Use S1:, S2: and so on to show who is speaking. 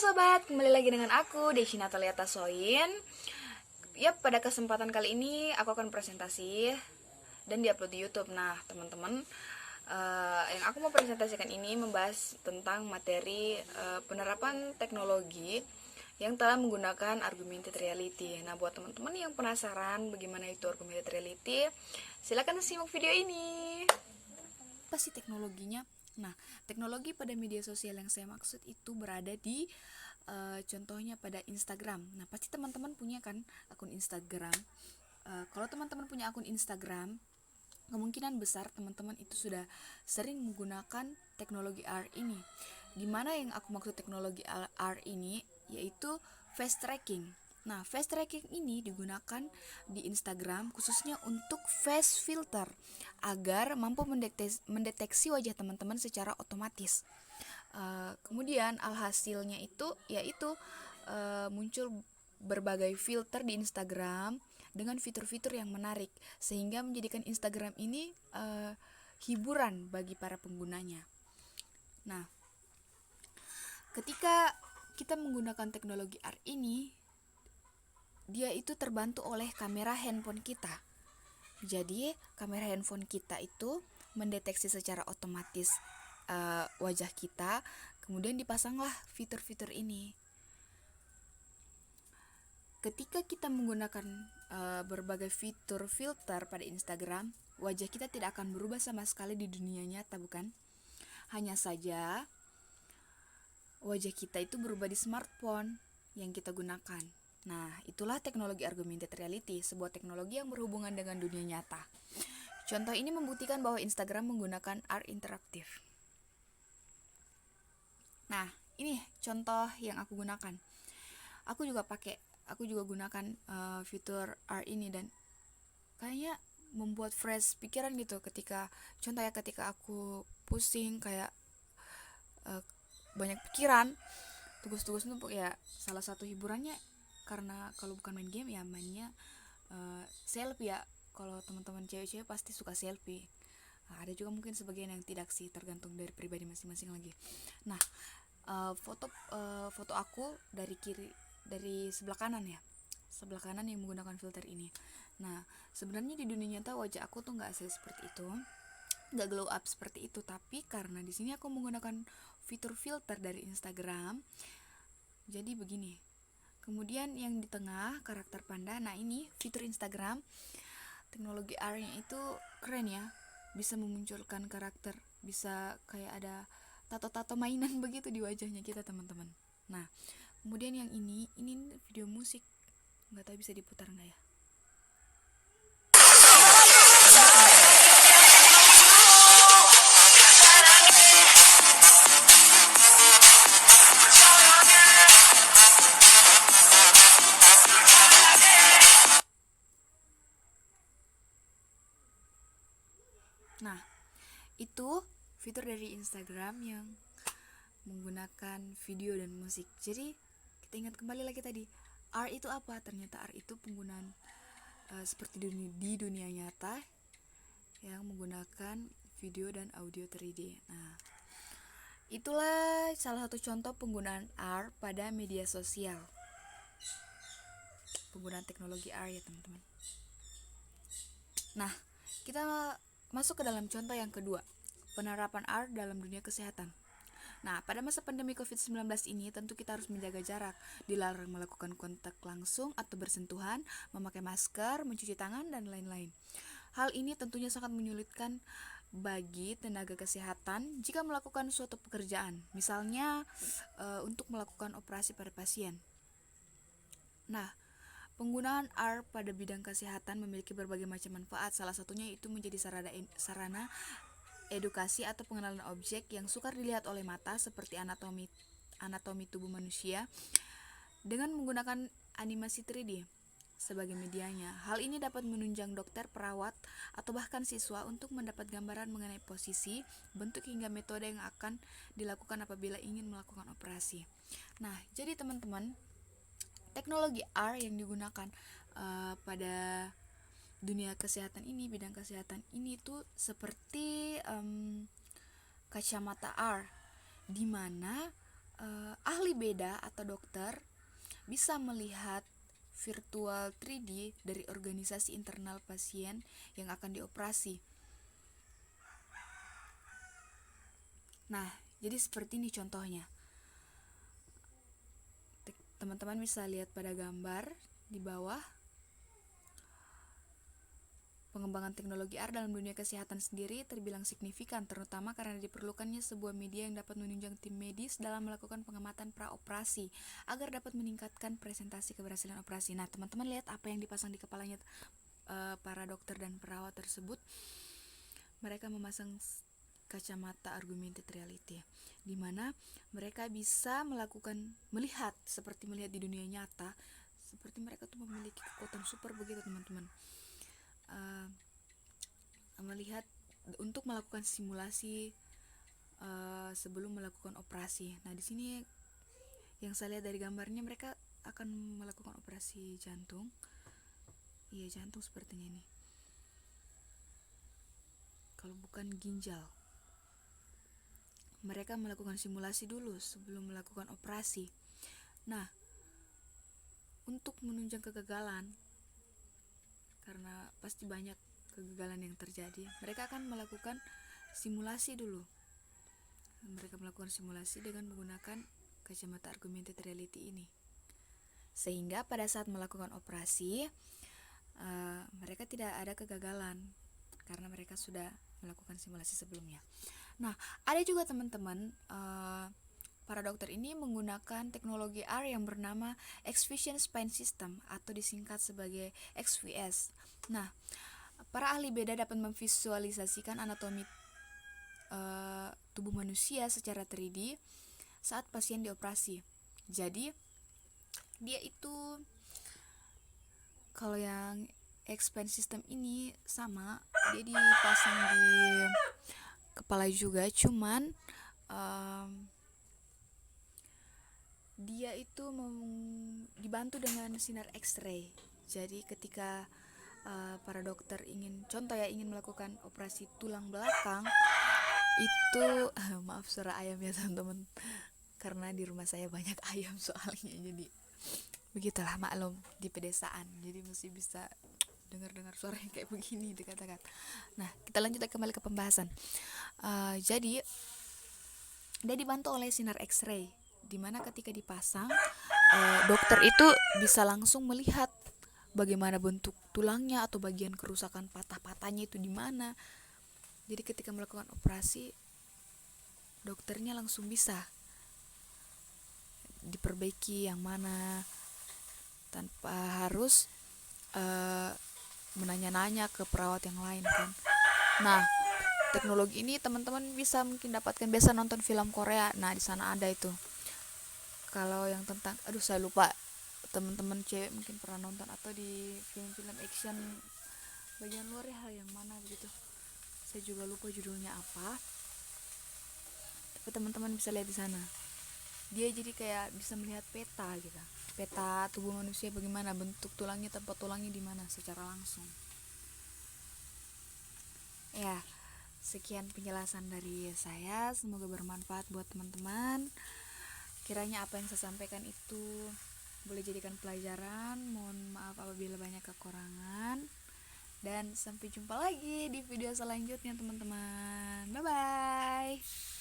S1: sobat, kembali lagi dengan aku Desi Natalia Tasoin. Yap, pada kesempatan kali ini aku akan presentasi dan diupload di YouTube. Nah, teman-teman, yang aku mau presentasikan ini membahas tentang materi penerapan teknologi yang telah menggunakan augmented reality. Nah, buat teman-teman yang penasaran bagaimana itu augmented reality, silakan simak video ini. Apa sih teknologinya? Nah, teknologi pada media sosial yang saya maksud itu berada di contohnya pada Instagram. Nah, pasti teman-teman punya kan akun Instagram. Kalau teman-teman punya akun Instagram, kemungkinan besar teman-teman itu sudah sering menggunakan teknologi AR ini. Dimana yang aku maksud teknologi AR ini yaitu face tracking. Nah, face tracking ini digunakan di Instagram khususnya untuk face filter agar mampu mendeteksi wajah teman-teman secara otomatis. Kemudian alhasilnya itu yaitu muncul berbagai filter di Instagram dengan fitur-fitur yang menarik sehingga menjadikan Instagram ini hiburan bagi para penggunanya. Nah, ketika kita menggunakan teknologi AR ini, dia itu terbantu oleh kamera handphone kita. Jadi, kamera handphone kita itu mendeteksi secara otomatis wajah kita, kemudian dipasanglah fitur-fitur ini. Ketika kita menggunakan berbagai fitur filter pada Instagram, wajah kita tidak akan berubah sama sekali di dunia nyata, bukan? Hanya saja wajah kita itu berubah di smartphone yang kita gunakan. Nah, itulah teknologi augmented reality, sebuah teknologi yang berhubungan dengan dunia nyata. Contoh ini membuktikan bahwa Instagram menggunakan AR interaktif. Nah, ini contoh yang aku gunakan. Aku juga gunakan fitur AR ini dan kayaknya membuat fresh pikiran gitu ketika aku pusing kayak banyak pikiran, tugas-tugas numpuk ya. Salah satu hiburannya karena kalau bukan main game ya mainnya selfie ya. Kalau teman-teman cewek-cewek pasti suka selfie. Nah, ada juga mungkin sebagian yang tidak sih, tergantung dari pribadi masing-masing lagi. Nah, foto aku dari sebelah kanan ya, sebelah kanan yang menggunakan filter ini. Nah, sebenarnya di dunia nyata wajah aku tuh nggak asli seperti itu, nggak glow up seperti itu, tapi karena di sini aku menggunakan fitur filter dari Instagram, jadi begini. Kemudian yang di tengah karakter panda, nah ini fitur Instagram. Teknologi AR-nya itu keren ya, bisa memunculkan karakter, bisa kayak ada tato-tato mainan begitu di wajahnya kita teman-teman. Nah, kemudian yang ini video musik, nggak tahu bisa diputar nggak ya? Nah, itu fitur dari Instagram yang menggunakan video dan musik. Jadi kita ingat kembali lagi tadi, AR itu apa? Ternyata AR itu penggunaan seperti di dunia nyata yang menggunakan video dan audio 3D. Nah, itulah salah satu contoh penggunaan AR pada media sosial. Penggunaan teknologi AR ya teman-teman. Nah, kita masuk ke dalam contoh yang kedua, penerapan AR dalam dunia kesehatan. Nah, pada masa pandemi COVID-19 ini tentu kita harus menjaga jarak, dilarang melakukan kontak langsung atau bersentuhan, memakai masker, mencuci tangan, dan lain-lain. Hal ini tentunya sangat menyulitkan bagi tenaga kesehatan jika melakukan suatu pekerjaan, misalnya untuk melakukan operasi pada pasien. Nah, penggunaan AR pada bidang kesehatan memiliki berbagai macam manfaat. Salah satunya itu menjadi sarana edukasi atau pengenalan objek yang sukar dilihat oleh mata seperti anatomi tubuh manusia dengan menggunakan animasi 3D sebagai medianya. Hal ini dapat menunjang dokter, perawat, atau bahkan siswa untuk mendapat gambaran mengenai posisi, bentuk hingga metode yang akan dilakukan apabila ingin melakukan operasi. Nah, jadi teman-teman, teknologi AR yang digunakan pada dunia kesehatan ini, bidang kesehatan ini tuh seperti kacamata AR, di mana ahli ahli beda atau dokter bisa melihat virtual 3D dari organisasi internal pasien yang akan dioperasi. Nah, jadi seperti ini contohnya. Teman-teman bisa lihat pada gambar di bawah. Pengembangan teknologi AR dalam dunia kesehatan sendiri terbilang signifikan, terutama karena diperlukannya sebuah media yang dapat menunjang tim medis dalam melakukan pengamatan praoperasi agar dapat meningkatkan presentasi keberhasilan operasi. Nah, teman-teman lihat apa yang dipasang di kepalanya para dokter dan perawat tersebut. Mereka memasang kacamata augmented reality, di mana mereka bisa melihat seperti melihat di dunia nyata, seperti mereka tuh memiliki kekuatan super begitu, teman-teman. Melihat untuk melakukan simulasi sebelum melakukan operasi. Nah, di sini yang saya lihat dari gambarnya, mereka akan melakukan operasi jantung. Iya, jantung sepertinya ini. Kalau bukan ginjal. Mereka melakukan simulasi dulu sebelum melakukan operasi. Nah, untuk menunjang kegagalan, karena pasti banyak kegagalan yang terjadi, mereka akan melakukan simulasi dulu. Mereka melakukan simulasi dengan menggunakan kacamata augmented reality ini, sehingga pada saat melakukan operasi mereka tidak ada kegagalan karena mereka sudah melakukan simulasi sebelumnya. Nah, ada juga teman-teman para dokter ini menggunakan teknologi AR yang bernama X-Vision Spine System atau disingkat sebagai XVS. Nah, para ahli beda dapat memvisualisasikan anatomi tubuh manusia secara 3D saat pasien dioperasi. Jadi, dia itu kalau yang X-Spine System ini sama, dia dipasang di kepala juga, cuman dia itu dibantu dengan sinar X-ray. Jadi ketika para dokter ingin melakukan operasi tulang belakang itu maaf suara ayam ya teman-teman, karena di rumah saya banyak ayam soalnya, jadi begitulah, maklum di pedesaan, jadi mesti bisa dengar suara yang kayak begini dikatakan. Nah, kita lanjut kembali ke pembahasan. Jadi dia dibantu oleh sinar X-ray, dimana ketika dipasang dokter itu bisa langsung melihat bagaimana bentuk tulangnya atau bagian kerusakan patah-patahnya itu di mana. Jadi ketika melakukan operasi, dokternya langsung bisa diperbaiki yang mana tanpa harus menanya-nanya ke perawat yang lain kan. Nah, teknologi ini teman-teman bisa mungkin dapatkan biasa nonton film Korea. Nah, di sana ada itu. Kalau yang tentang saya lupa, teman-teman cewek mungkin pernah nonton, atau di film-film action bagian luar ya, yang mana begitu. Saya juga lupa judulnya apa. Tapi teman-teman bisa lihat di sana. Dia jadi kayak bisa melihat peta gitu. Peta tubuh manusia bagaimana, bentuk tulangnya, tempat tulangnya di mana secara langsung. Ya, sekian penjelasan dari saya, semoga bermanfaat buat teman-teman. Kiranya apa yang saya sampaikan itu boleh jadikan pelajaran. Mohon maaf apabila banyak kekurangan, dan sampai jumpa lagi di video selanjutnya teman-teman. Bye bye.